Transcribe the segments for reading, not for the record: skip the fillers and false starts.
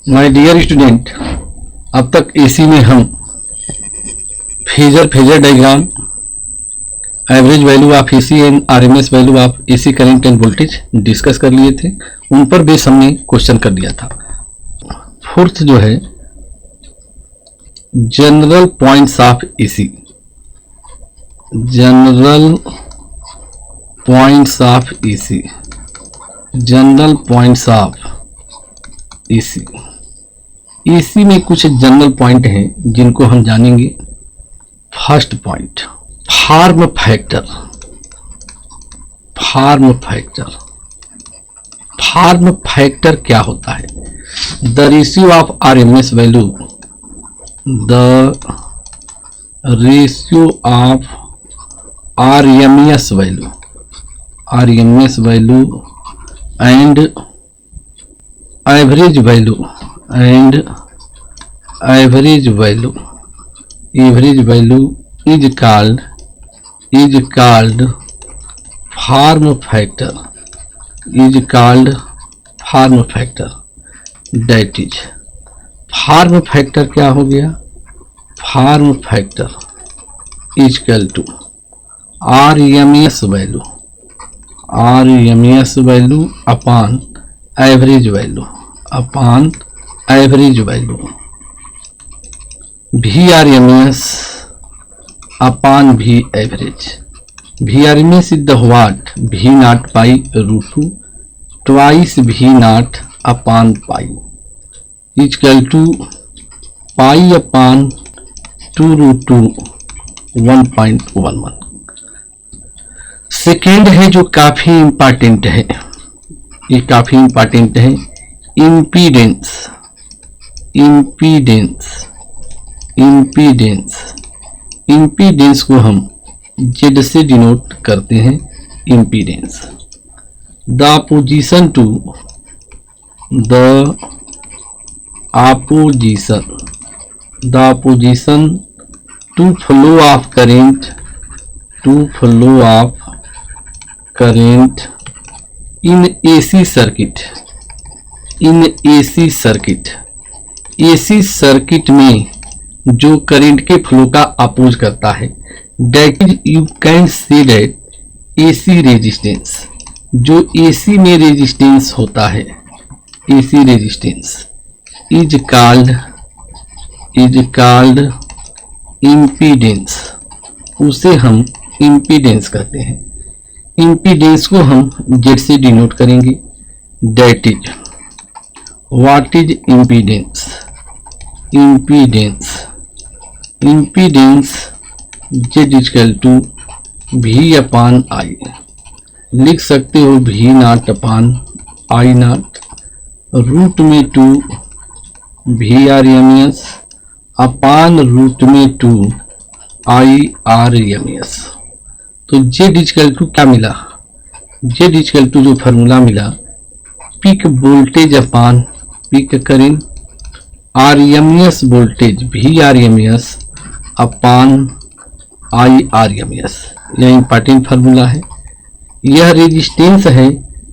My dear student, अब तक AC में हम phasor diagram, average value of AC and RMS value of AC current end voltage discuss कर लिए थे। उन पर बेस हमने क्वेश्चन कर दिया था। फोर्थ जो है general points of AC, general points of AC, general points of AC. AC में कुछ जनरल पॉइंट हैं जिनको हम जानेंगे। First point, form factor. Form factor, form factor क्या होता है? The ratio of RMS value, the ratio of RMS value, RMS value and average value, and average value is called form factor, is called form factor। that is form factor क्या हो गया? form factor is equal to RMS value, RMS value upon average value, upon average value, VRMS upon V average। VRMS is the what? V naught pi root 2 twice V naught upon pi is equal to pi upon 2 root 2 1.11। Second है जो काफी important है, ये काफी important है, impedance. Impedance, impedance, impedance को हम Z से डिनोट करते हैं। Impedance the opposition to, the opposition, the opposition to flow of current, to flow of current in AC circuit, in AC circuit. AC circuit में जो current के flow का oppose करता है, that is you can say that AC resistance, जो AC में resistance होता है, AC resistance is called impedance, उसे हम इम्पीडेंस कहते हैं। इम्पीडेंस को हम जेड से डिनोट करेंगे। That is what is impedance? Impedance, impedance Z equal to V upon I, लिख सकते हो V not upon I not, root में 2 V R M S upon root में 2 आई आर एम एस। तो Z equal to क्या मिला? Z equal to जो formula मिला, peak voltage upon peak current, RMS voltage V RMS upon I RMS. यह important formula है। यह resistance है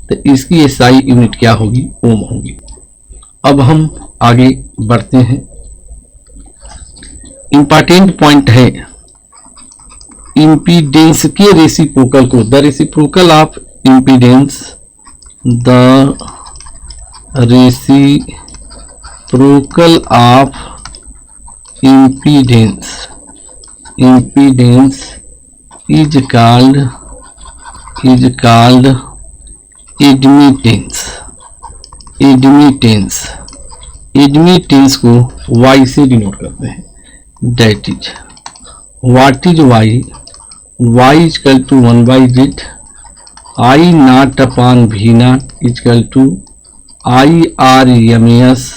तो इसकी एसआई यूनिट क्या होगी? ओम होगी। अब हम आगे बढ़ते हैं। इंपॉर्टेंट पॉइंट है इम्पीडेंस के रेसिप्रोकल को, the reciprocal of impedance, the reciprocal of impedance, impedance is called admittance, admittance, admittance को y से डिनोट करते हैं। That is what is y? y is equal to 1/z, I naught upon V naught is equal to I R M S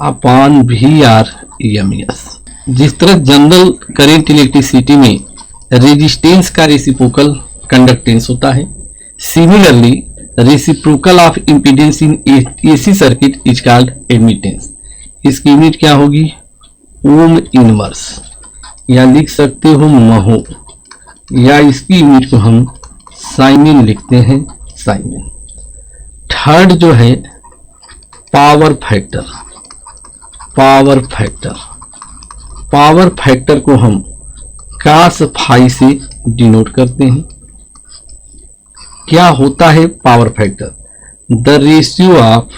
upon V R M S. जिस तरह general current electricity में resistance का reciprocal conductance होता है, similarly reciprocal of impedance in AC circuit is called admittance. इसकी unit क्या होगी? Ohm inverse, या लिख सकते हो महो, या इसकी यूनिट को हम साइमिन लिखते हैं, साइमिन। थर्ड जो है power factor, power factor. Power factor को हम cos phi से डिनोट करते हैं। क्या होता है power factor? The ratio of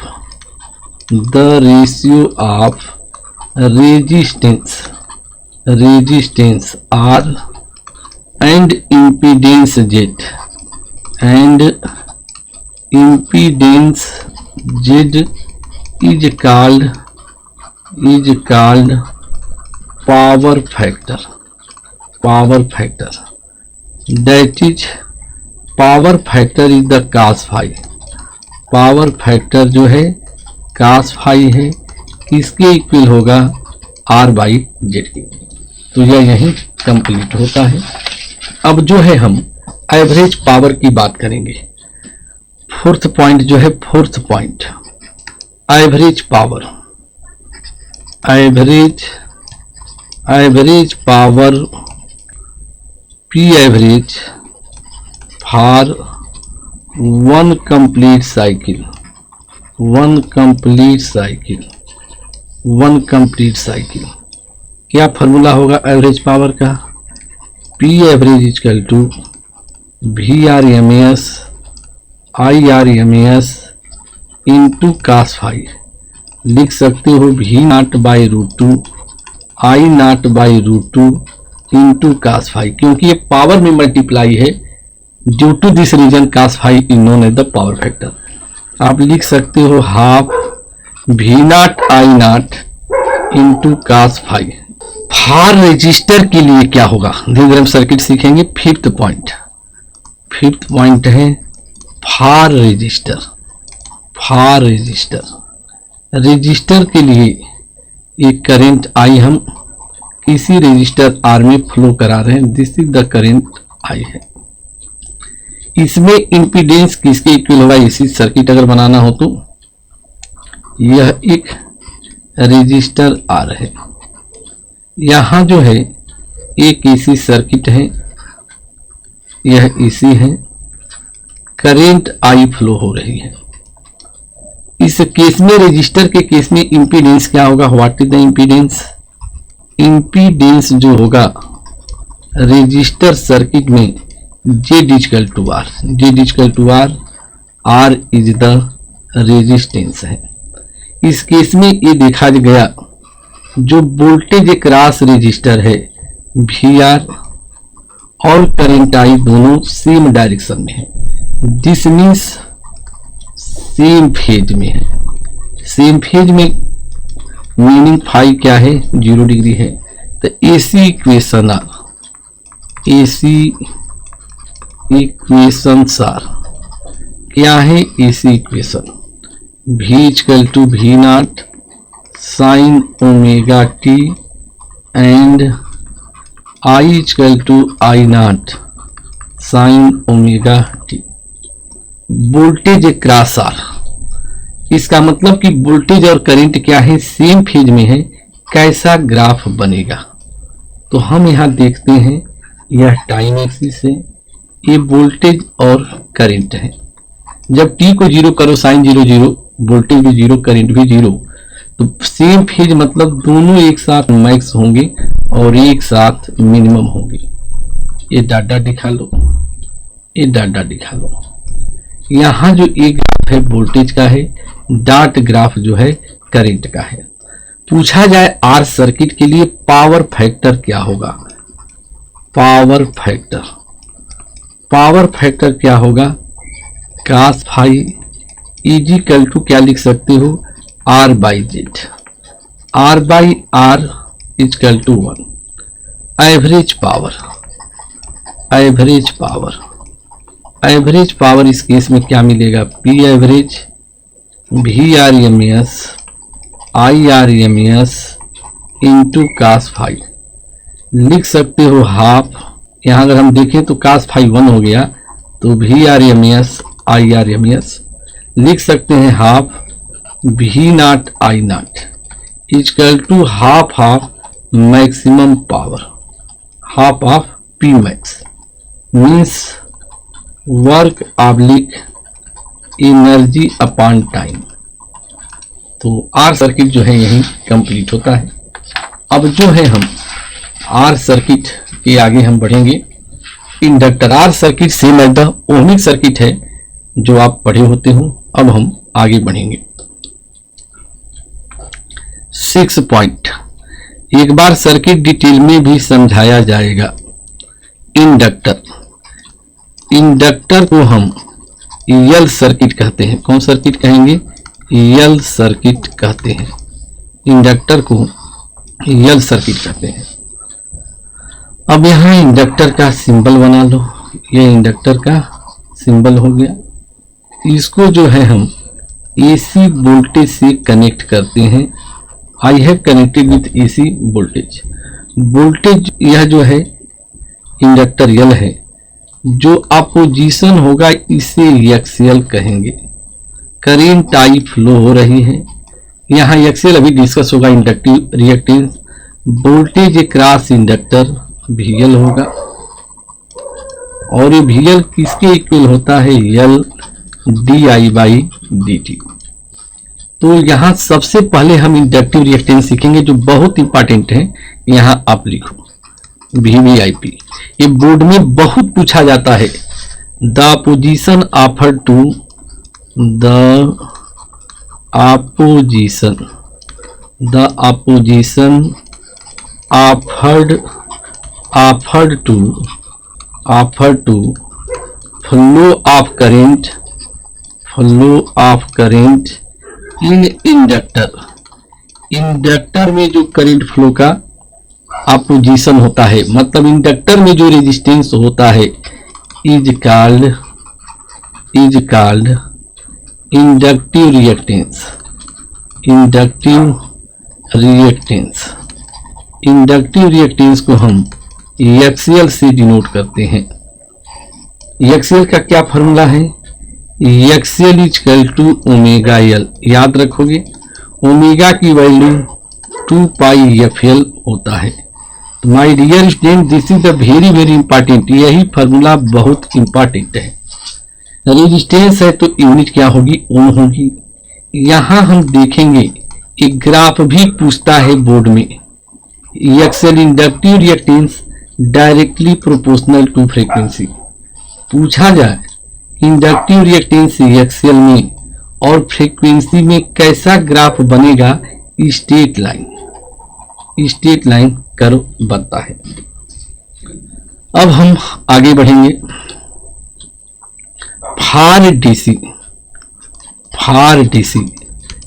resistance R and impedance Z is called power factor। That is power factor is the cos phi। Power factor जो है cos phi है, किसके इक्वल होगा? R by Z के। तो यह यही कंप्लीट होता है। अब जो है हम एवरेज पावर की बात करेंगे। फोर्थ पॉइंट जो है, fourth point average power. Average power P average for one complete cycle. क्या फॉर्मूला होगा एवरेज पावर का? P average equal to VRMS IRMS into cos phi। लिख सकते हो V0/√2 I0/√2 into cos phi, क्योंकि ये पावर में मल्टीप्लाई है। Due to this reason cos phi is known as the power factor. आप लिख सकते हो half V0 I0 into cos phi। For resistor के लिए क्या होगा? धीरे हम सर्किट सीखेंगे। फिफ्थ पॉइंट है फार रजिस्टर के लिए एक करंट I हम किसी रजिस्टर R में फ्लो करा रहे हैं। This is the current I है। इसमें इंपीडेंस किसके इक्वल होगा? इसी सर्किट अगर बनाना हो तो यह एक रजिस्टर R है। यहां जो है एक एसी सर्किट है, यह एसी है, करंट I फ्लो हो रही है। इस केस में, रजिस्टर के केस में इंपीडेंस क्या होगा? What is the impedance? Impedance जो होगा रजिस्टर सर्किट में Z equal to R। R is the resistance है। इस केस में ये देखा गया जो वोल्टेज क्रॉस रजिस्टर है VR और करंट I दोनों सेम डायरेक्शन में है। दिस मीन्स सेम फेज में है। सेम फेज में मीनिंग फाई क्या है? 0 डिग्री है। तो AC इक्वेशंस आर क्या है? AC equation V equal to V0 sin omega t and I equal to I0 sin omega t। Voltage cross R, इसका मतलब कि वोल्टेज और करंट क्या है? सेम फेज में है। कैसा ग्राफ बनेगा? तो हम यहां देखते हैं, यह टाइम एक्सिस है, ये वोल्टेज और करंट है। जब t को 0 करो, साइन 0 0, वोल्टेज भी 0, करंट भी 0, तो सेम फेज मतलब दोनों एक साथ मैक्स होंगे और एक साथ मिनिमम होंगे। ये डाटा दिखा लो, यहां जो एक ग्राफ है वोल्टेज का है, डॉट ग्राफ जो है करंट का है। पूछा जाए आर सर्किट के लिए पावर फैक्टर क्या होगा? पावर फैक्टर क्या होगा? cos phi is equal to क्या लिख सकते हो? R by Z। R by R इक्वल टू 1। एवरेज पावर इस केस में क्या मिलेगा? P average VRMS IRMS into cos phi। लिख सकते हो हाफ, यहां अगर हम देखें तो cos phi 1 हो गया, तो VRMS IRMS लिख सकते हैं half V0 I0 equal to half maximum power, half of P max means work oblique energy upon time. तो तो आर सर्किट जो है यही कंप्लीट होता है। अब जो है हम आर सर्किट के आगे हम बढ़ेंगे। Inductor R circuit same as the ohmic circuit है जो आप पढ़े होते हो। अब हम आगे बढ़ेंगे। 6 पॉइंट एक बार सर्किट डिटेल में भी समझाया जाएगा। इंडक्टर को हम यल सर्किट कहते हैं। कौन सर्किट कहेंगे? यल सर्किट कहते हैं। इंडक्टर को यल सर्किट कहते हैं। अब यहाँ इंडक्टर का सिंबल बना लो। ये इंडक्टर का सिंबल हो गया। इसको जो है हम एसी वोल्टेज से कनेक्ट करते हैं। I have connected with AC voltage. Voltage यह जो है इंडक्टर यल है, जो अपोजिशन होगा इसे एक्सियल कहेंगे। करेंट आई फ्लो हो रही है। यहाँ एक्सियल अभी डिस्कस होगा। Inductive reactance voltage cross inductor VL होगा। और ये VL किसके इक्वल होता है? L di/dt। तो यहाँ सबसे पहले हम इंडक्टिव रिएक्टेंस सीखेंगे जो बहुत इंपॉर्टेंट है। यहाँ आप लिखो VVIP। ये बोर्ड में बहुत पूछा जाता है। The position offered to the opposition offered to flow of current in inductor में जो करंट फ्लो का अपोजिशन होता है, मतलब इंडक्टर में जो रेजिस्टेंस होता है, इज कॉल्ड इंडक्टिव रिएक्टेंस को हम एक्सियल से डिनोट करते हैं। एक्सियल का क्या फॉर्मूला है? XL is equal to omega L. याद रखोगे, ओमेगा की वैल्यू 2πfl होता है। तो my dear student, this is the very very important. यही फॉर्मूला बहुत इंपॉर्टेंट है। रेजिस्टेंस है तो यूनिट क्या होगी? ओम होगी। यहां हम देखेंगे एक ग्राफ भी पूछता है बोर्ड में। XL inductive reactance directly proportional to frequency. पूछा जाए इंडक्टिव रिएक्टेंस एक्सियल में और फ्रीक्वेंसी में कैसा ग्राफ बनेगा? स्ट्रेट लाइन कर्व बनता है। अब हम आगे बढ़ेंगे। फार डीसी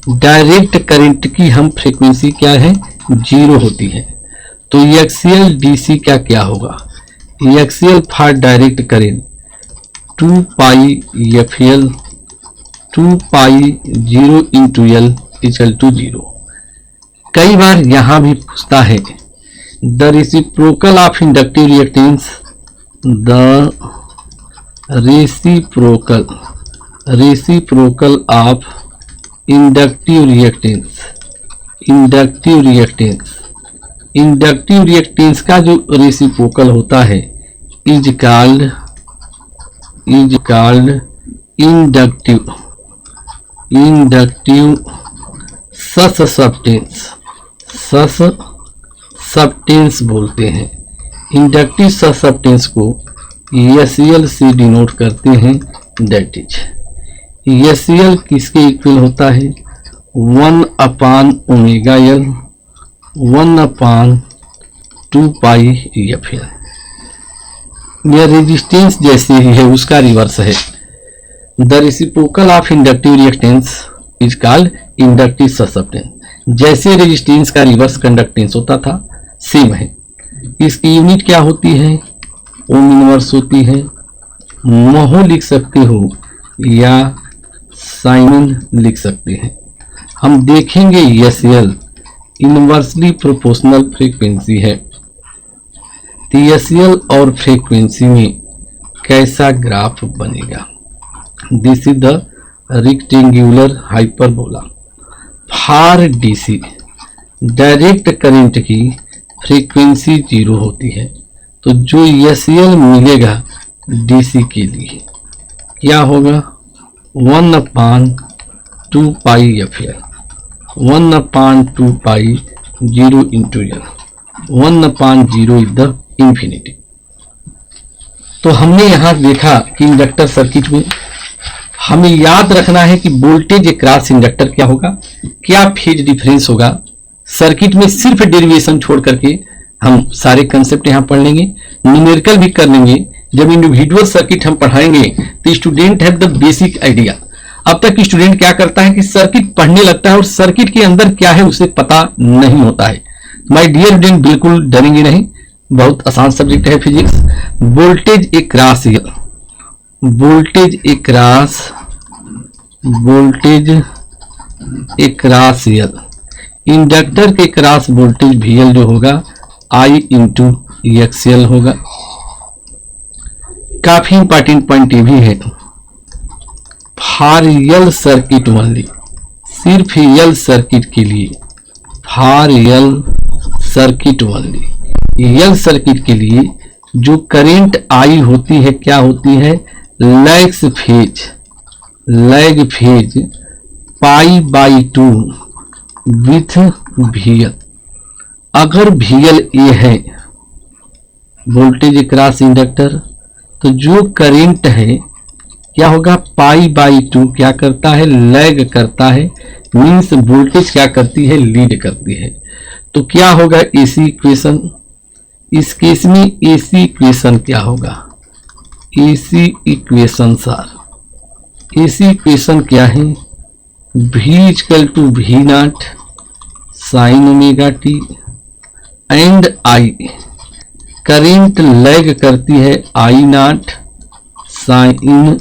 डायरेक्ट करंट की हम फ्रीक्वेंसी क्या है? 0 होती है। तो एक्सियल डीसी का क्या होगा? XL for direct current 2πfl 2π0 into L equal to 0। कई बार यहां भी पूछता है the reciprocal of inductive reactance, the reciprocal of inductive reactance का जो रेसिप्रोकल होता है इज कॉल्ड इंडक्टिव सस्सेप्टेंस बोलते हैं। इंडक्टिव सस्सेप्टेंस को SL से डिनोट करते हैं। दैट इज SL किसके इक्वल होता है? 1/ωL 1/2πfl। यह रेजिस्टेंस जैसे ही है उसका रिवर्स है। The reciprocal of inductive reactance is called inductive susceptance. जैसे रेजिस्टेंस का रिवर्स कंडक्टेंस होता था, सेम है। इसकी यूनिट क्या होती है? ओम इनवर्स होती है। मोहो लिख सकते हो या साइमन लिख सकते हैं। हम देखेंगे SL इनवर्सली प्रोपोर्शनल फ्रीक्वेंसी है। तो SL और फ्रीक्वेंसी में कैसा ग्राफ बनेगा? This is the rectangular hyperbola. For DC direct current की फ्रीक्वेंसी 0 होती है। तो जो SL मिलेगा डीसी के लिए क्या होगा? 1/2πfl 1/2 pi 0 into L, 1/0 is the infinity. तो हमने यहां देखा कि इंडक्टर सर्किट में हमें याद रखना है कि वोल्टेज अक्रॉस इंडक्टर क्या होगा, क्या फेज डिफरेंस होगा। सर्किट में सिर्फ डेरिवेशन छोड़ करके हम सारे कंसेप्ट यहां पढ़ लेंगे, न्यूमेरिकल भी कर लेंगे। जब इंडिविजुअल सर्किट हम पढ़ाएंगे तो student have the basic idea. अब तक स्टूडेंट क्या करता है कि सर्किट पढ़ने लगता है और सर्किट के अंदर क्या है उसे पता नहीं होता है। माय डियर स्टूडेंट, बिल्कुल डरेंगे नहीं, बहुत आसान सब्जेक्ट है physics. Voltage across L, voltage across L, inductor के क्रॉस वोल्टेज VL जो होगा I इंटू XL होगा। काफी इंपॉर्टेंट पॉइंट ये भी है, फॉर यल सर्किट ओनली, सिर्फ यल सर्किट के लिए, for L circuit only, L circuit के लिए जो करंट I होती है क्या होती है, लैग फेज π/2 विथ VL। अगर VL ये है वोल्टेज अक्रॉस इंडक्टर, तो जो करंट है क्या होगा, π/2 क्या करता है, लैग करता है, मीन्स वोल्टेज क्या करती है, लीड करती है। तो क्या होगा AC इक्वेशन, इस केस में AC इक्वेशन क्या होगा, AC इक्वेशन क्या है, V = V0 sin omega t and I, current lag करती है I0 sin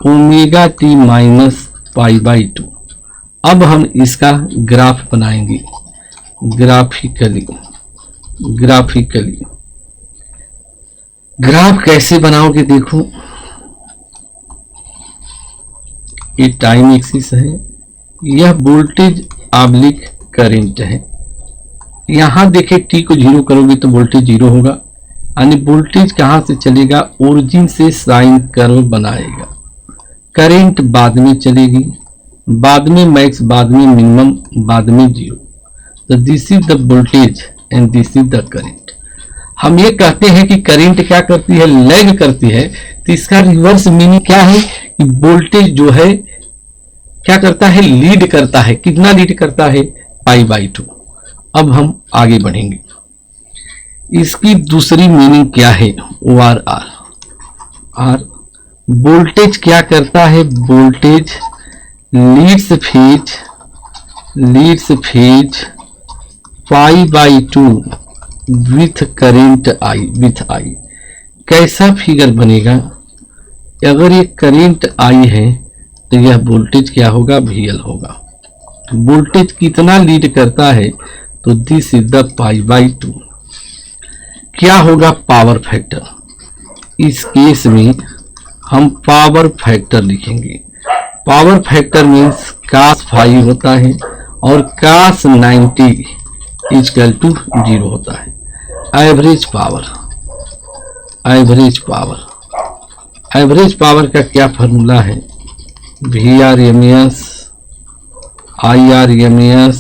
omega t minus π/2। अब हम इसका ग्राफ बनाएंगे, ग्राफिकली। ग्राफ कैसे बनाओगे, देखो ये टाइम एक्सिस है, यह वोल्टेज ऑब्लिक करंट है। यहां देखे t को 0 करोगे तो वोल्टेज 0 होगा, यानी वोल्टेज कहां से चलेगा, ओरिजिन से साइन कर्व बनाएगा। करंट बाद में चलेगी, बाद में मैक्स, बाद में मिनिमम, बाद में 0। तो this is the voltage and this is the current. हम ये कहते हैं कि करंट क्या करती है, लैग करती है, तो इसका रिवर्स मीनिंग क्या है कि वोल्टेज जो है क्या करता है, लीड करता है। कितना लीड करता है, π/2। अब हम आगे बढ़ेंगे, इसकी दूसरी मीनिंग क्या है, OR। वोल्टेज क्या करता है, voltage leads phase π/2 with current I। कैसा फिगर बनेगा, अगर ये करंट I है तो यह वोल्टेज क्या होगा, VL होगा। वोल्टेज कितना लीड करता है, तो दिस इज द π/2। क्या होगा, पावर फैक्टर। इस केस में हम पावर फैक्टर लिखेंगे। पावर फैक्टर मीन्स cos 5 होता है और cos 90 = 0 होता है। एवरेज पावर का क्या फॉर्मूला है, VRMS IRMS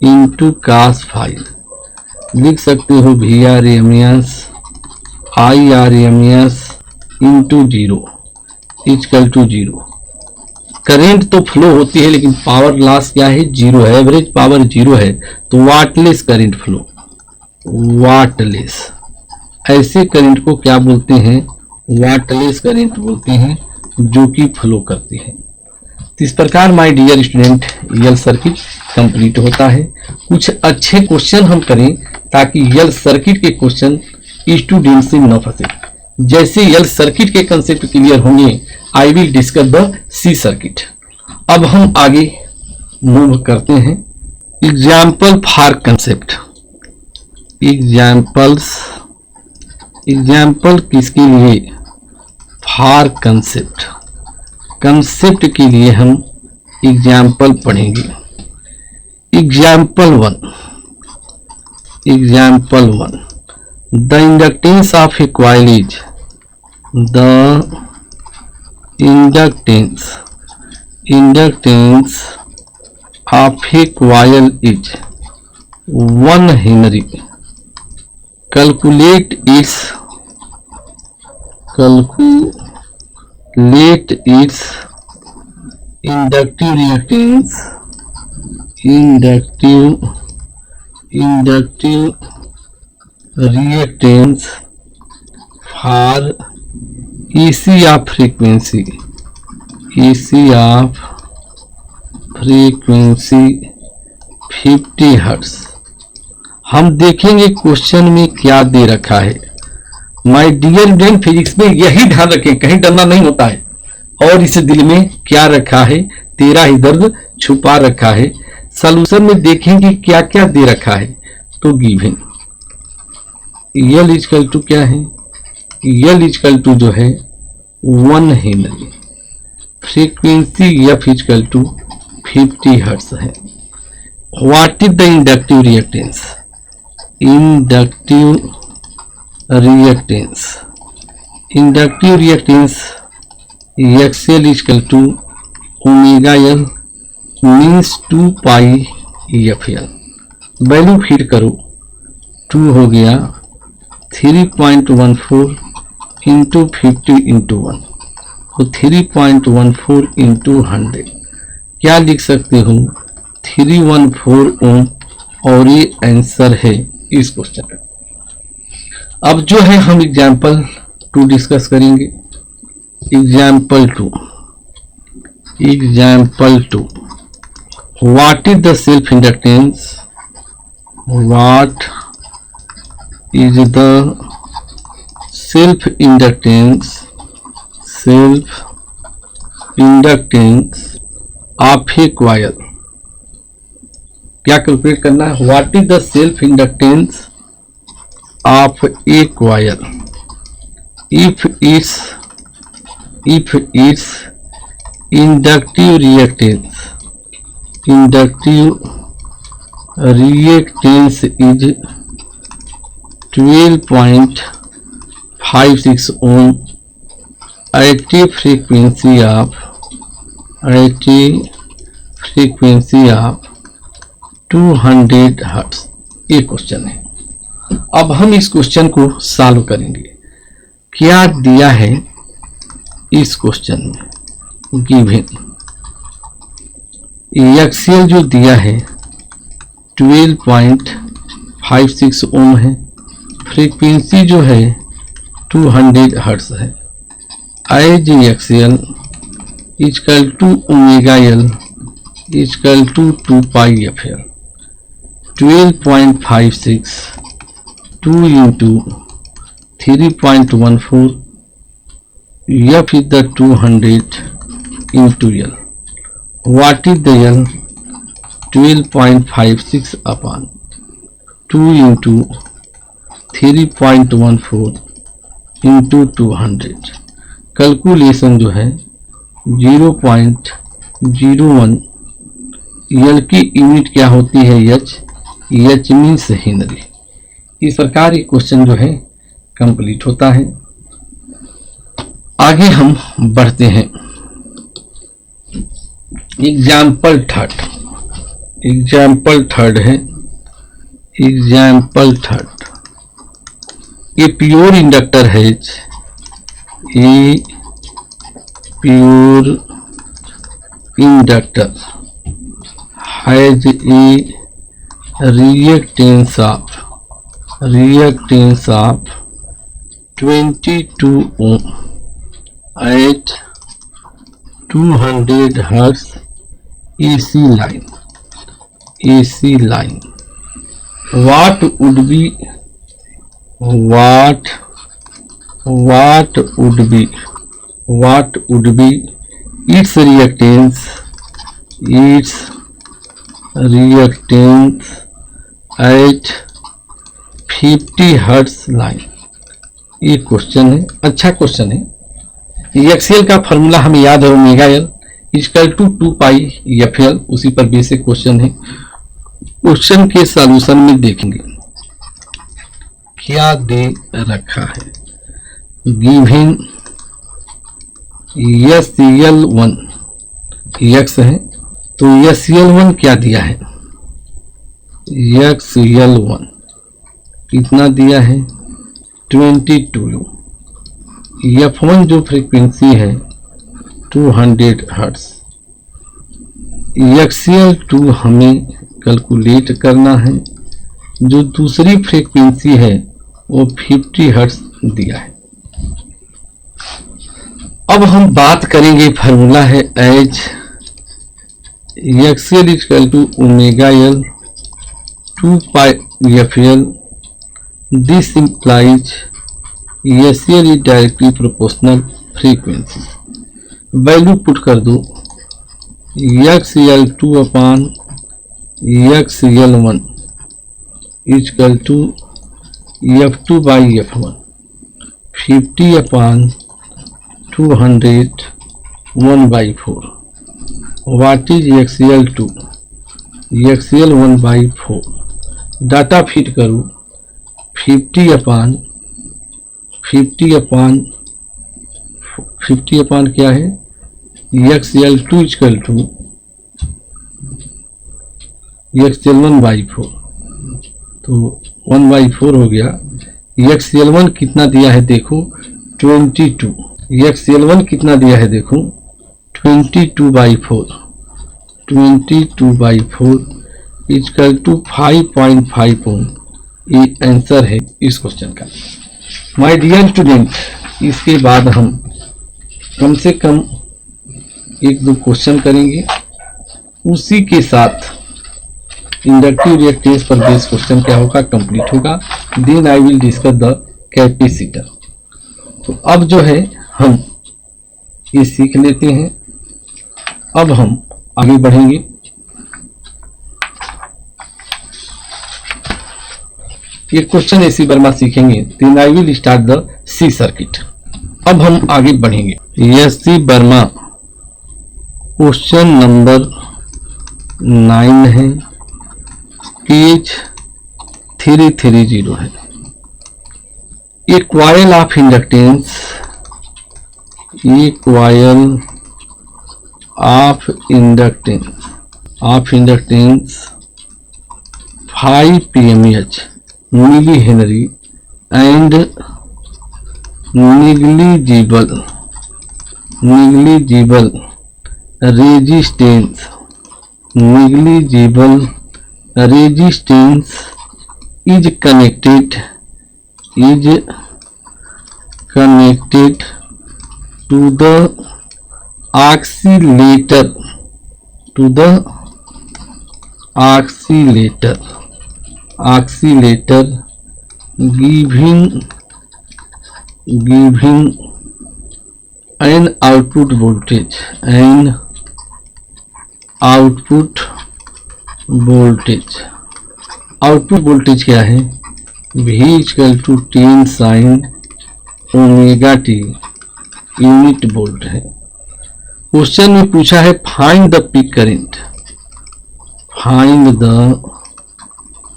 इंटू cos 5। लिख सकते हो VRMS IRMS इंटू 0 = 0। करंट तो फ्लो होती है लेकिन पावर लॉस क्या है, 0 है। एवरेज पावर 0 है तो वाटलेस करंट फ्लो, वाटलेस। ऐसे करंट को क्या बोलते हैं, वाटलेस करंट बोलते हैं, जो कि फ्लो करती है। तो इस प्रकार my dear student L circuit complete होता है। कुछ अच्छे क्वेश्चन हम करें ताकि यल सर्किट के क्वेश्चन स्टूडेंट से न फंसे। जैसे यल सर्किट के कंसेप्ट क्लियर होंगे, I will discuss the C circuit. अब हम आगे मूव करते हैं, एग्जाम्पल फॉर कंसेप्ट। एग्जाम्पल किसके लिए, फॉर कंसेप्ट। कंसेप्ट के लिए हम एग्जाम्पल पढ़ेंगे। Example 1, the inductance of A coil is, the inductance of A coil is 1 Henry, calculate its inductive reactance for EC of frequency 50 hertz. हम देखेंगे question में क्या दे रखा है। माय डियर ब्रेन, फिजिक्स में यही ध्यान रखें, कहीं डरना नहीं होता है। और इस दिल में क्या रखा है, तेरा ही दर्द छुपा रखा है। सॉल्यूशन में देखेंगे क्या क्या दे रखा है। तो गिवन L इक्वल टू क्या है, L इक्वल टू जो है 1 henry, frequency F equal to 50 hertz है। What is the inductive reactance, inductive reactance XL equal to omega L means 2 pi FL। Value फिर करो, 2 हो गया 3.14 इंटू 50 इंटू 1, तो 3.14 इंटू 100 क्या लिख सकते हो, 314 ओम। और ये आंसर है इस क्वेश्चन का। अब जो है हम एग्जाम्पल 2 डिस्कस करेंगे। Example 2 what is the self inductance, what is the self inductance of A coil. क्या कैलकुलेट करना है, what is the self inductance of A coil if its inductive reactance is 12.56 ohm at a frequency of 200 hertz. ये question है। अब हम इस question को solve करेंगे। क्या दिया है इस क्वेश्चन में, गिवन एक्सीएल जो दिया है 12.56 ओम है, फ्रीक्वेंसी जो है 200 हर्ट्ज है। As XL equal to omega L equal to 2 pi FL. 12.56 2 इंटू 3.14 F is the 200 into L. What is the L? 12.56 upon 2 into 3.14 into 200। Calculation जो है 0.01। L की यूनिट क्या होती है, H मीन्स हेनरी। इस प्रकार ये क्वेश्चन जो है कंप्लीट होता है। आगे हम बढ़ते हैं। एग्जाम्पल थर्ड है। एग्जाम्पल थर्ड, ये प्योर इंडक्टर है, ये pure inductor has a reactance of 22 ohm at 200 hertz AC line. What would be its reactance at 50 hertz line? ये क्वेश्चन है, अच्छा क्वेश्चन है। एक्सीएल का फॉर्मूला हमें याद है, omega L equal to 2 pi FL, उसी पर बेसिक क्वेश्चन है। क्वेश्चन के सॉल्यूशन में देखेंगे क्या दे रखा है। गिवन SCl1 x है, तो XL1 क्या दिया है, XL1 कितना दिया है 22। F1 जो फ्रीक्वेंसी है 200 हर्ट्ज। XL2 हमें कैलकुलेट करना है, जो दूसरी फ्रीक्वेंसी है वो 50 हर्ट्ज दिया है। अब हम बात करेंगे, फार्मूला है as XL equal to omega L 2 pi FL। This implies SL is directly proportional frequency. Value put कर दो, XL2 upon XL1 equal to F2 by F1 50 upon 200 1/4। What is XL2, XL1 by 4। Data fit करो, 50 अपान क्या है XL2 equal to XL1 by 4, तो 1/4 हो गया। XL1 कितना दिया है देखो 22। XL1 कितना दिया है देखो 22/4, 22/4 इक्वल टू 5.5 ओम। ये आंसर है इस क्वेश्चन का। माय डियर स्टूडेंट, इसके बाद हम कम से कम 1-2 क्वेश्चन करेंगे, उसी के साथ इंडक्टिव रिएक्टेंस पर बेस्ड क्वेश्चन क्या होगा कंप्लीट होगा। Then I will discuss the capacitor. तो अब जो है हम ये सीख लेते हैं, अब हम आगे बढ़ेंगे। ये क्वेश्चन एसी वर्मा सीखेंगे, then I will start the C circuit. अब हम आगे बढ़ेंगे। एसी वर्मा क्वेश्चन नंबर 9 है, पेज 330 है। ए कॉइल ऑफ इंडक्टेंस, ये coil of inductance 5 pmh milli henry and negligible resistance is connected to the oscillator giving an output voltage output voltage क्या है V equal to 10 sin omega t unit volt है। Question में पूछा है find the peak current,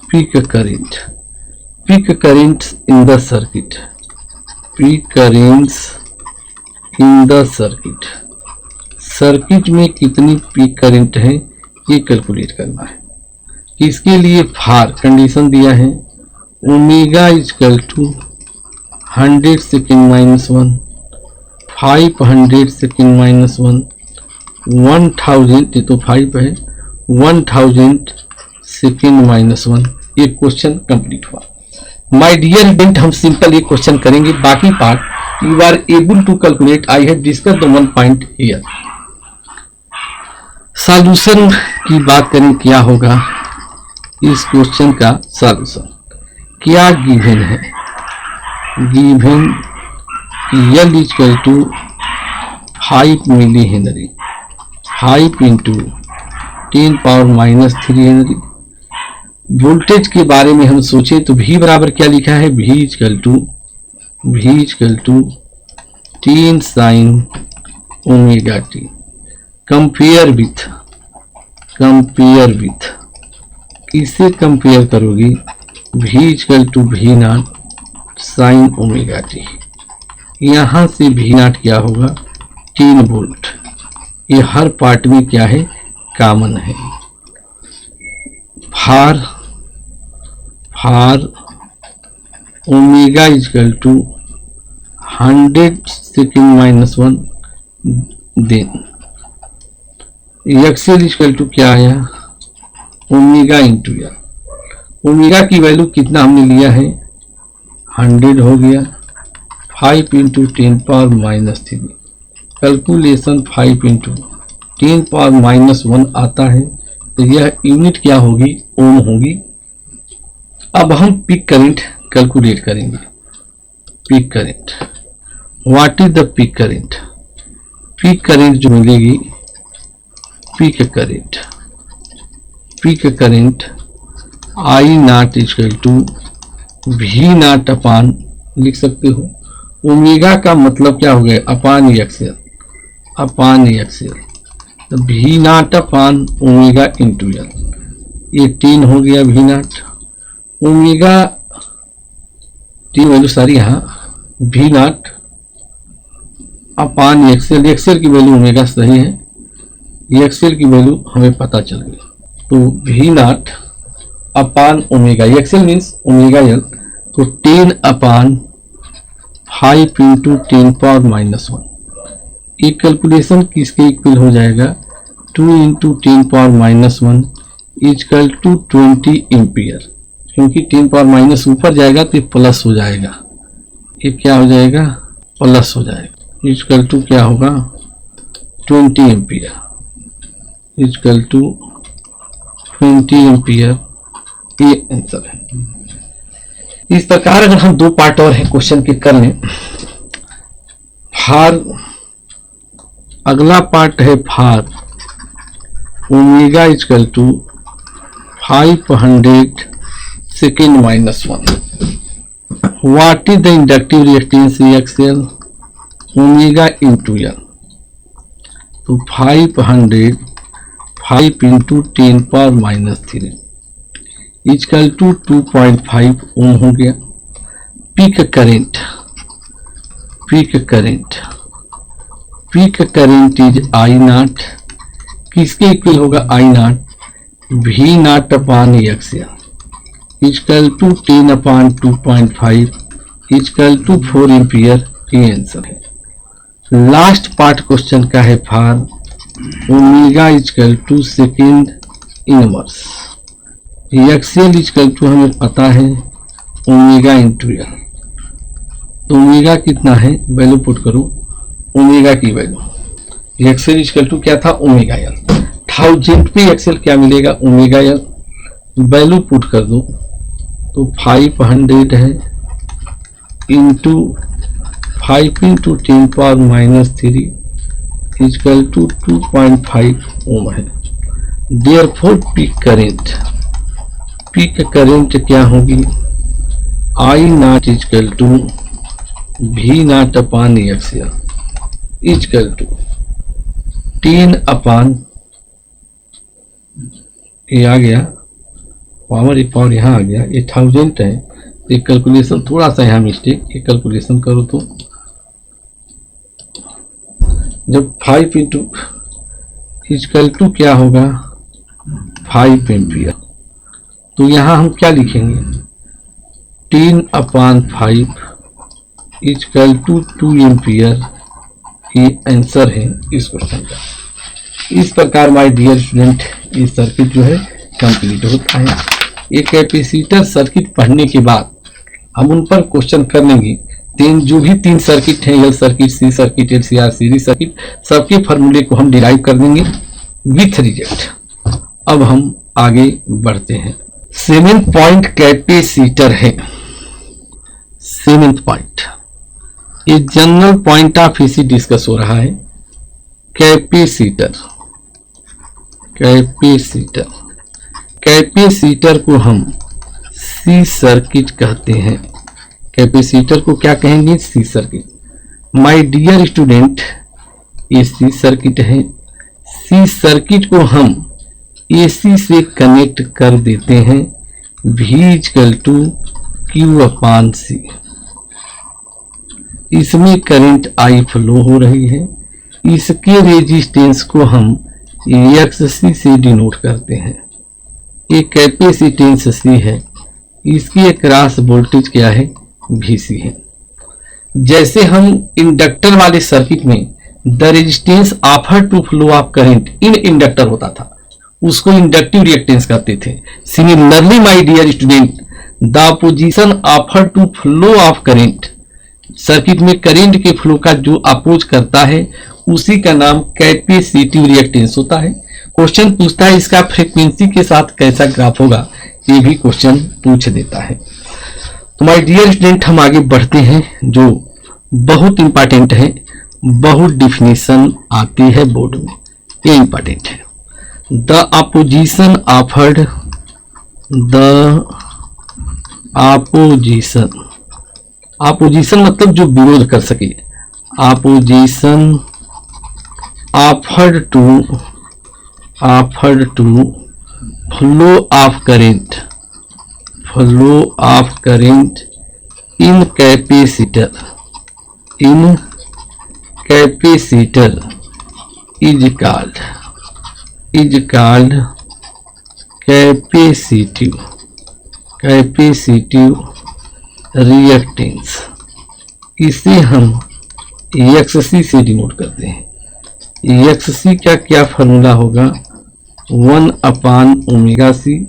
peak current in the circuit, circuit में कितनी peak current है ये कैलकुलेट करना है। इसके लिए फार कंडीशन दिया है, omega equal to 100 second minus 1, 500 second minus 1, 1000, ये तो 5 है, 1000 सेकेंड माइनस 1। ये क्वेश्चन कंप्लीट हुआ। माय डियर स्टूडेंट, हम सिंपल ये क्वेश्चन करेंगे, बाकी part you are able to calculate. I have discuss the 1 point here. Solution की बात करें, क्या होगा इस क्वेश्चन का सॉल्यूशन, क्या गिवन है, given L equal to 5 milli henry, 5 into 10 power minus 3 henry. Voltage के बारे में हम सोचे तो V बराबर क्या लिखा है, V equal to 10 sine omega T. Compare with किससे कंपेयर करोगी, V equal to V0 sine omega T. यहां से V0 क्या होगा 10 वोल्ट। ये हर पार्ट में क्या है कॉमन है। For omega is equal to 100 second minus 1 then XL is equal to क्या आया, ओमेगा इंटू एल। ओमेगा की वैल्यू कितना हमने लिया है, 100 हो गया, 5 into 10 power minus 3, calculation 5 into 10 power minus 1 आता है, तो यह यूनिट क्या होगी, ओम होगी। अब हम पीक करंट कैलकुलेट करेंगे। Peak current, what is the peak current? Peak current जो मिलेगी, peak current I not equal to V not upon, लिख सकते हो ओमेगा का मतलब क्या हो गया, अपान एक्सएल, तो V not upon omega into L, ये 10 हो गया वी नॉट। ओमेगा टी वैल्यू सारी यहाँ, V not upon XL, XL की वैल्यू ओमेगा सही है, एक्सएल की वैल्यू हमें पता चल गई। तो V not upon omega, XL means omega L, तो 10 अपान 5 इंटू 10 पावर माइनस 1। ये कैलकुलेशन किसके इक्वल हो जाएगा, 2 into 10 power minus 1 equal to 20 ampere, क्योंकि 10 पावर माइनस ऊपर जाएगा तो ये प्लस हो जाएगा, ये क्या हो जाएगा, प्लस हो जाएगा, इजकल टू क्या होगा 20 एम्पियर, इजकल टू 20 एम्पियर, ये आंसर है। इस प्रकार अगर हम दो पार्ट और है क्वेश्चन के कर लें। फार, अगला पार्ट है for omega is equal to 500 second minus 1, what is the inductive reactance XL, omega into L, तो 500 5 into 10 power minus 3 is equal to 2.5 ohm हो गया। Peak current is I naught, किसके इक्वल होगा, I naught V not upon XL is equal to 10 upon 2.5 is equal to 4 ampere, ये answer है। Last part question का है for omega is equal to second inverse, XL is equal to हमें पता है omega into L, तो ओमेगा कितना है, वैल्यू पुट करो, ओमेगा की वैल्यू, एक्सएल इजकल टू क्या था, ओमेगा एल, 1000 पे एक्सएल क्या मिलेगा, ओमेगा एल, वैल्यू पुट कर दो, तो 500 है into 5 into 10 power minus 3 is equal to 2.5 ohm है। देयरफॉर पीक करंट क्या होगी, I naught is equal to V not upon XL is equal to 10 upon, ये आ गया पावर, एक पावर यहाँ आ गया, ये 1000 है, एक कैलकुलेशन थोड़ा सा यहाँ मिस्टेक, एक कैलकुलेशन करो तो जब 5 इंटू इजकल टू क्या होगा 5 एम्पियर, तो यहाँ हम क्या लिखेंगे 10 अपान 5 इजकल टू 2 एम्पियर, ये आंसर है इस क्वेश्चन का। इस प्रकार माय डियर स्टूडेंट ये सर्किट जो है कंप्लीट होता है। ये कैपेसिटर सर्किट पढ़ने के बाद हम उन पर क्वेश्चन कर लेंगे। जो भी 3 सर्किट हैं, L circuit, C circuit, LCR series circuit, सबके फार्मूले को हम डिराइव कर देंगे विथ रिजल्ट। अब हम आगे बढ़ते हैं। 7th पॉइंट कैपेसिटर है। 7th पॉइंट ये जनरल पॉइंट ऑफ इसी डिस्कस हो रहा है। कैपेसिटर को हम सी सर्किट कहते हैं। कैपेसिटर को क्या कहेंगे, C circuit. My dear student ये सी सर्किट है। सी सर्किट को हम एसी से कनेक्ट कर देते हैं। V इक्वल टू क्यू अपान सी। इसमें करंट I फ्लो हो रही है। इसके रेजिस्टेंस को हम XC से डिनोट करते हैं। ये कैपेसिटेंस C है, इसकी अक्रॉस वोल्टेज क्या है, VC है। जैसे हम इंडक्टर वाले सर्किट में the resistance offer to flow of current in inductor होता था, उसको इंडक्टिव रिएक्टेंस कहते थे। Similarly my dear student, the position offer to flow of current, circuit में करंट के फ्लो का जो अपोज करता है उसी का नाम कैपेसिटिव रिएक्टेंस होता है। क्वेश्चन पूछता है इसका फ्रीक्वेंसी के साथ कैसा ग्राफ होगा, ये भी क्वेश्चन पूछ देता है। तो माय डियर स्टूडेंट, हम आगे बढ़ते हैं जो बहुत इंपॉर्टेंट है, बहुत डिफिनेशन आती है बोर्ड में, ये इंपॉर्टेंट है। The opposition offered, the opposition, opposition मतलब जो विरोध कर सके, opposition offered to flow of current, flow of current in capacitor, in capacitor is called capacitive reactance. इसे हम XC से डिनोट करते हैं। XC का क्या फॉर्मूला होगा, 1/ωc,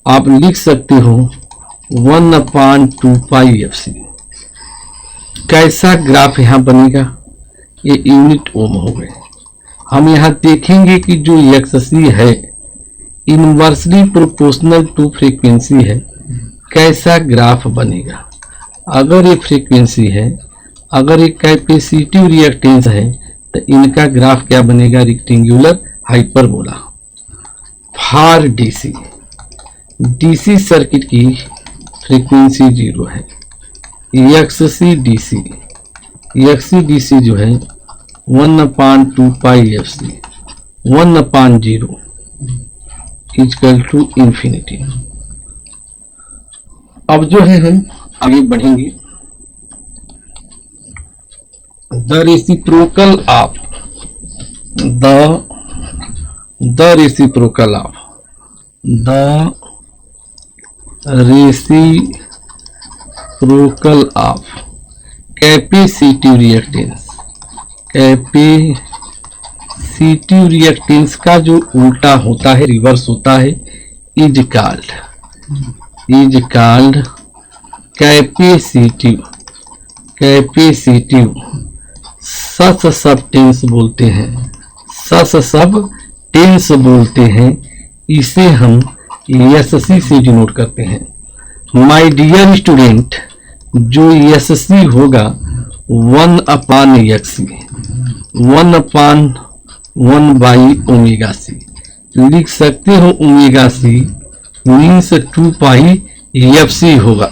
आप लिख सकते हो 1/2πfc। कैसा ग्राफ यहां बनेगा, ये यूनिट ओम हो गए। हम यहां देखेंगे कि जो XC है इनवर्सली प्रोपोर्शनल टू फ्रीक्वेंसी है, कैसा ग्राफ बनेगा। अगर ये फ्रीक्वेंसी है, अगर ये कैपेसिटिव रिएक्टेंस है, तो इनका ग्राफ क्या बनेगा, rectangular hyperbola. For DC circuit की फ्रीक्वेंसी 0 है। XC DC जो है 1/2πfc, 1/0 इक्वल टू इंफिनिटी। अब जो है हम आगे बढ़ेंगे। The reciprocal of, the reciprocal of, the reciprocal of capacitive reactance, capacitive reactance का जो उल्टा होता है, रिवर्स होता है, इज कॉल्ड कैपेसिटिव सब्सटेंस बोलते हैं, सब्सटेंस बोलते हैं। इसे हम SC से डिनोट करते हैं। माय डियर स्टूडेंट, जो SC होगा 1/XC, 1/1/ωc लिख सकते हो। ωc मीन्स 2πfc होगा।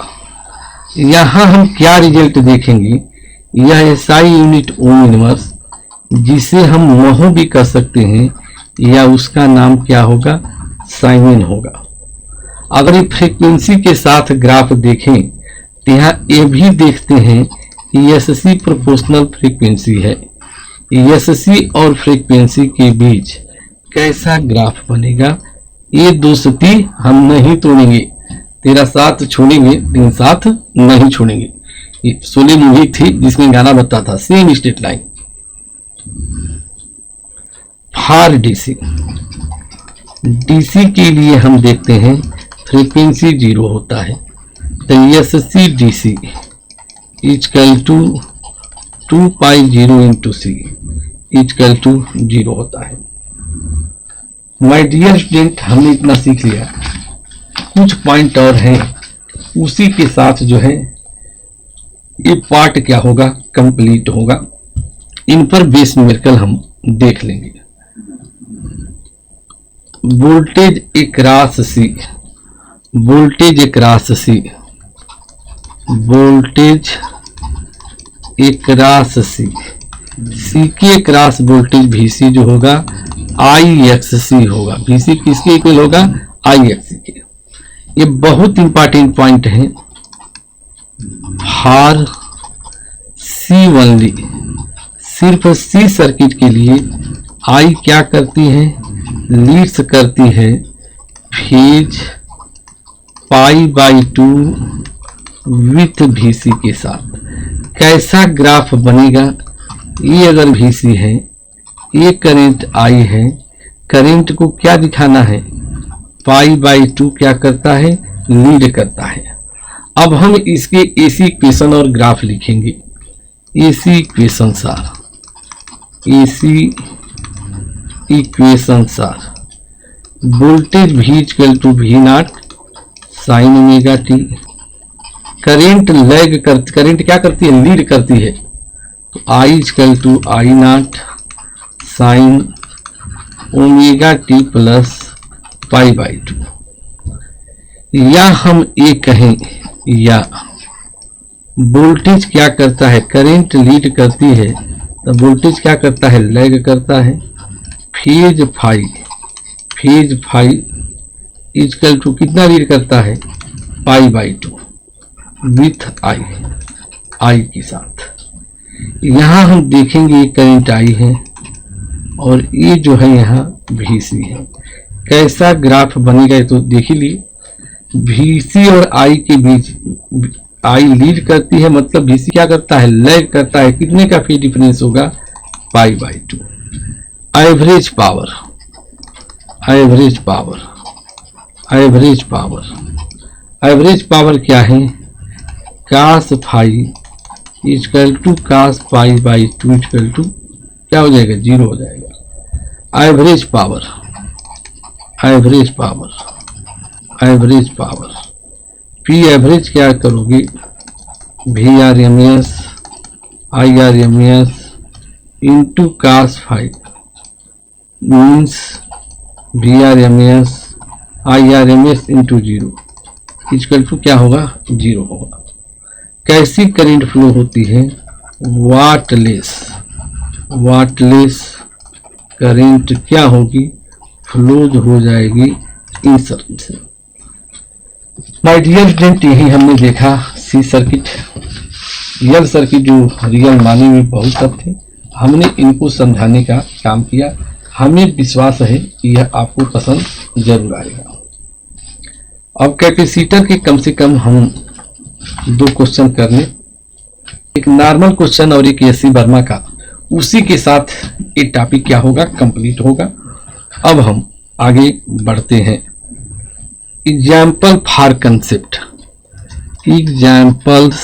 यहां हम क्या रिजल्ट देखेंगे, यह SI यूनिट ओम इनवर्स, जिसे हम मोह भी कर सकते हैं, या उसका नाम क्या होगा, साइन होगा। अगर ये फ्रीक्वेंसी के साथ ग्राफ देखें तो यहाँ ये भी देखते हैं कि SC प्रोपोर्शनल फ्रीक्वेंसी है। SC और फ्रीक्वेंसी के बीच कैसा ग्राफ बनेगा, ये दोस्ती हम नहीं तोड़ेंगे, तेरा साथ छोड़ेंगे लेकिन साथ नहीं छोड़ेंगे। ये सोले मूवी थी जिसमें गाना बता था, same straight line. For DC के लिए हम देखते हैं फ्रीक्वेंसी 0 होता है, तो SC DC equal to 2π0 into C equal to 0 होता है। माय डियर स्टूडेंट, हमने इतना सीख लिया, कुछ पॉइंट और हैं, उसी के साथ जो है ये पार्ट क्या होगा, कंप्लीट होगा। इन पर बेस न्यूमेरिकल हम देख लेंगे। Voltage across C, voltage across C, voltage across C के अक्रॉस वोल्टेज VC जो होगा IXC होगा। VC किसके इक्वल होगा, IXC के। ये बहुत इंपॉर्टेंट पॉइंट है। फॉर C ओनली, सिर्फ C सर्किट के लिए I क्या करती है, लीड्स करती है फेज π/2 विथ VC के साथ। कैसा ग्राफ बनेगा? ये अगर VC है, ये करंट I है, करंट को क्या दिखाना है? π/2 क्या करता है? लीड करता है। अब हम इसके AC इक्वेशन और ग्राफ लिखेंगे। AC equations are voltage V = V0 sin omega t। Current current क्या करती है? लीड करती है। तो I = I0 sin omega t plus π/2। या हम ये कहें, या वोल्टेज क्या करता है? करंट लीड करती है तो वोल्टेज क्या करता है? लैग करता है। फेज फाई इक्वल टू कितना लीड करता है? π/2 विथ I के साथ। यहाँ हम देखेंगे ये करंट I है और ये जो है यहाँ VC है। कैसा ग्राफ बनेगा तो देख लिए। VC और I के बीच I लीड करती है, मतलब VC क्या करता है? लैग करता है। कितने का फेज डिफरेंस होगा? π/2। एवरेज पावर क्या है? cos phi equal to cos π/2 equal to क्या हो जाएगा? 0 हो जाएगा। एवरेज पावर P एवरेज क्या करोगे? VRMS IRMS into cos phi means VRMS IRMS into 0 equal to क्या होगा? 0 होगा। कैसी करंट फ्लो होती है? वाटलेस करंट क्या होगी? फ्लो हो जाएगी इन सर्किट से। माय डियर स्टूडेंट, यही हमने देखा सी सर्किट। रियल सर्किट जो रियल माने में बहुत सब थे, हमने इनको समझाने का काम किया। हमें विश्वास है कि यह आपको पसंद जरूर आएगा। अब कैपेसिटर के कम से कम हम 2 क्वेश्चन करने, एक नॉर्मल क्वेश्चन और एक एसी वर्मा का, उसी के साथ ये टॉपिक क्या होगा? कंप्लीट होगा। अब हम आगे बढ़ते हैं। Example for concept, examples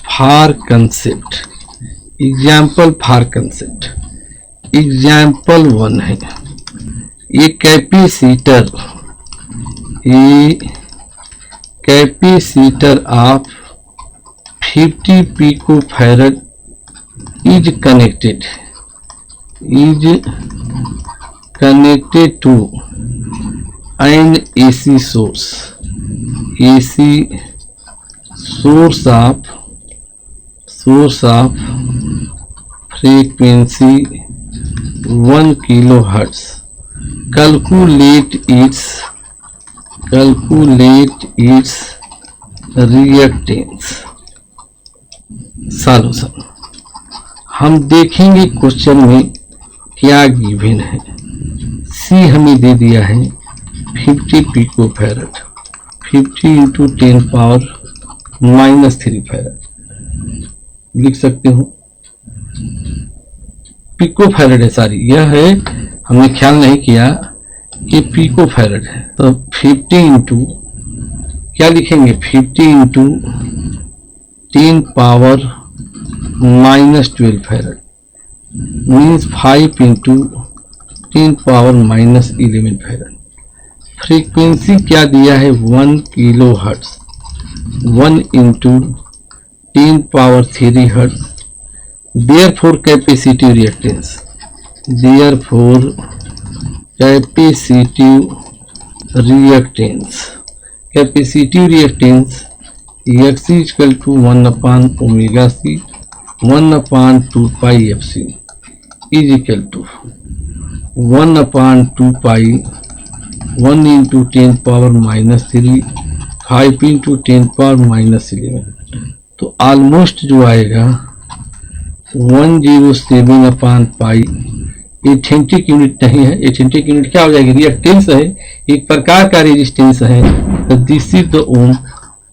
for concept. Example 1 है, ये capacitor of 50 picofarad is connected to an AC source of frequency 1 kilohertz. Calculate its reactance. Solution हम देखेंगे क्वेश्चन में क्या गिवन है। सी हमें दे दिया है 50 पिकोफैरड, 50 इंटू 10 पावर -3 फैरड लिख सकते हो। पिकोफैरड है, सॉरी यह है, हमने ख्याल नहीं किया कि पिकोफैरड है। तो 50 इंटू क्या लिखेंगे? 50 into 10 power -12 farad means 5 into 10 power -11 farad. Frequency क्या दिया है? 1 kilo hertz, 1 into 10 power 3 hertz. Therefore capacitive reactance, capacitive reactance Xc equal to 1/ωc 1/2 FC इज equal to 1/2 1 into 10 power -3 5 into 10 power -11। तो ऑलमोस्ट जो आएगा 107/π authentic unit नहीं है। Authentic unit क्या हो जाएगी? रिएक्टेंस है, एक प्रकार का रेजिस्टेंस है। तो दिस इज द ओम,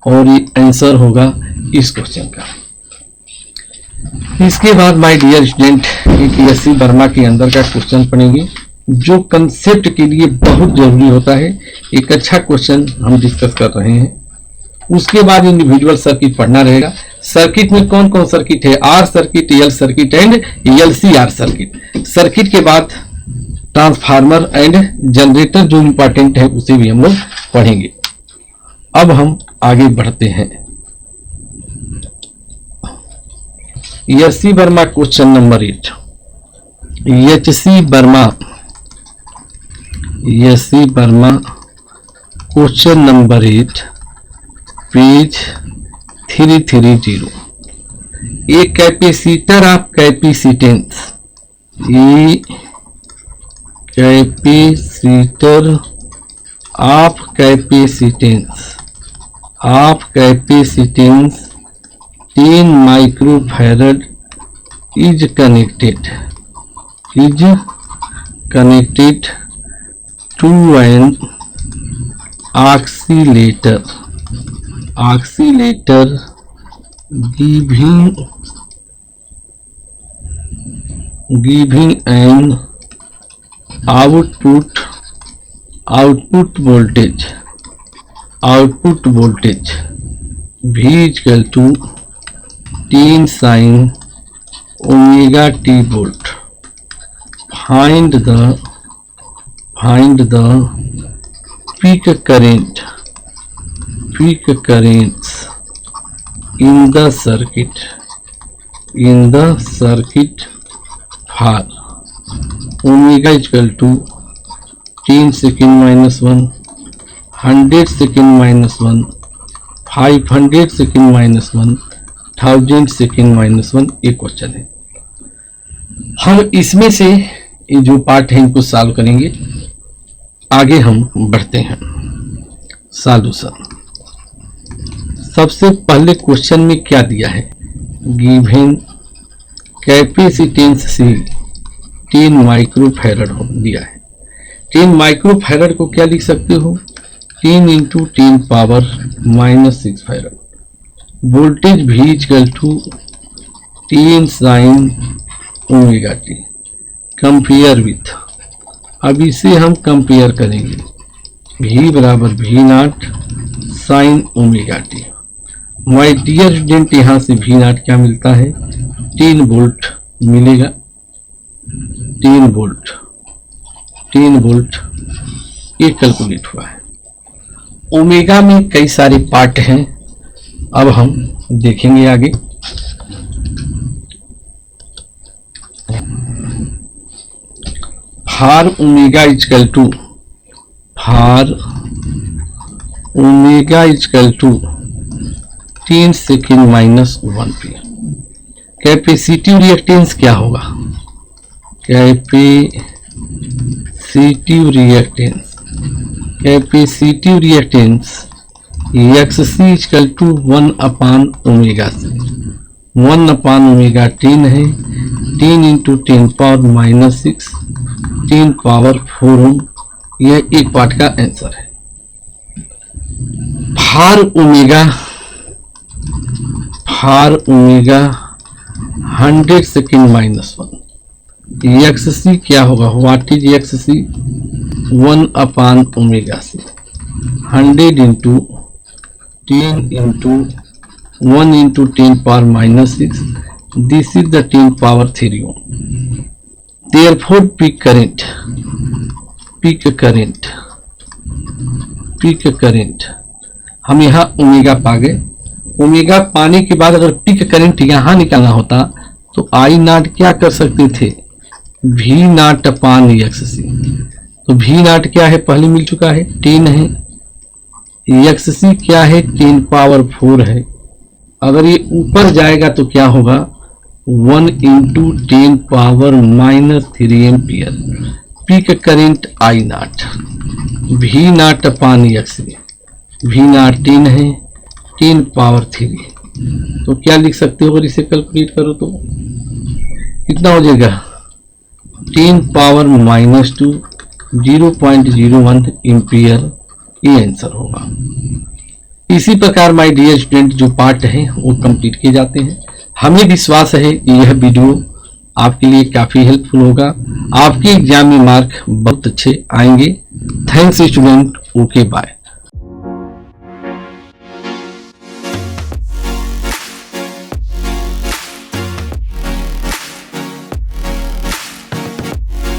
और ये आंसर होगा इस क्वेश्चन का। इसके बाद माय डियर स्टूडेंट एक एससी वर्मा के अंदर का क्वेश्चन पढ़ेंगे जो कंसेप्ट के लिए बहुत जरूरी होता है। एक अच्छा क्वेश्चन हम डिस्कस कर रहे हैं। उसके बाद इंडिविजुअल सर्किट पढ़ना रहेगा। सर्किट में कौन कौन सर्किट है? R circuit, L circuit and LCR circuit. Circuit के बाद ट्रांसफार्मर एंड जनरेटर जो इंपॉर्टेंट है उसे भी हम लोग पढ़ेंगे। अब हम आगे बढ़ते हैं। HC Verma question number 8। HC Verma question number 8 page 330। A capacitor of capacitance, a capacitor of capacitance 10 microfarad is connected to an oscillator giving an output voltage V equal to 10 sin omega t volt. Find the peak currents in the circuit for omega equal to 10 second minus 1, 100 second minus 1, 500 second minus 1, 1000 second minus 1। एक question है। हम इसमें से ये जो part है इनको solve करेंगे। आगे हम बढ़ते हैं। सॉल्यूशन। सबसे पहले क्वेश्चन में क्या दिया है? गिवन कैपेसिटेंस से 10 माइक्रोफैरड दिया है। 10 माइक्रोफैरड को क्या लिख सकते हो? 10 into 10 power minus 6 farad. Voltage V equal to 10 sine omega T. Compare with, अब इसे हम कंपेयर करेंगे। V बराबर V naught sine omega T. My dear student यहाँ से V नॉट क्या मिलता है? 10 वोल्ट मिलेगा। 10 वोल्ट ये कैलकुलेट हुआ है। ओमेगा में कई सारे पार्ट हैं, अब हम देखेंगे आगे। For omega equal to 10 second minus 1 P. Capacitive reactance क्या होगा? Capacitive reactance XC equal to 1 upon omega से। 1 अपान ओमेगा 10 है। 10 into 10 power minus 6, 10 power 4 ohm. यह एक पार्ट का आंसर है। For omega 100 second minus 1। XC क्या होगा? What is XC? 1 upon omega से 100 into 10 into 1 into 10 power minus 6. This is the 10 power 3 ohm. Therefore peak current हम यहाँ ओमेगा पा गए। ओमेगा पाने के बाद अगर पीक करंट यहाँ निकालना होता तो आई नॉट क्या कर सकते थे? V not upon XC। तो V नॉट क्या है? पहले मिल चुका है, 10 है। XC क्या है? 10 पावर 4 है। अगर ये ऊपर जाएगा तो क्या होगा? 1 into 10 power minus 3 ampere. Peak current I not, V not upon XC। V not 10 है, 10 पावर 3। तो क्या लिख सकते हो? अगर इसे कैलकुलेट करो तो कितना हो जाएगा? 10 पावर -2 0.01 एम्पियर, ये आंसर होगा। इसी प्रकार माय डियर स्टूडेंट जो पार्ट है वो कंप्लीट किए जाते हैं। हमें विश्वास है कि यह वीडियो आपके लिए काफी हेल्पफुल होगा, आपके एग्जाम में मार्क बहुत अच्छे आएंगे। Thanks student, okay bye.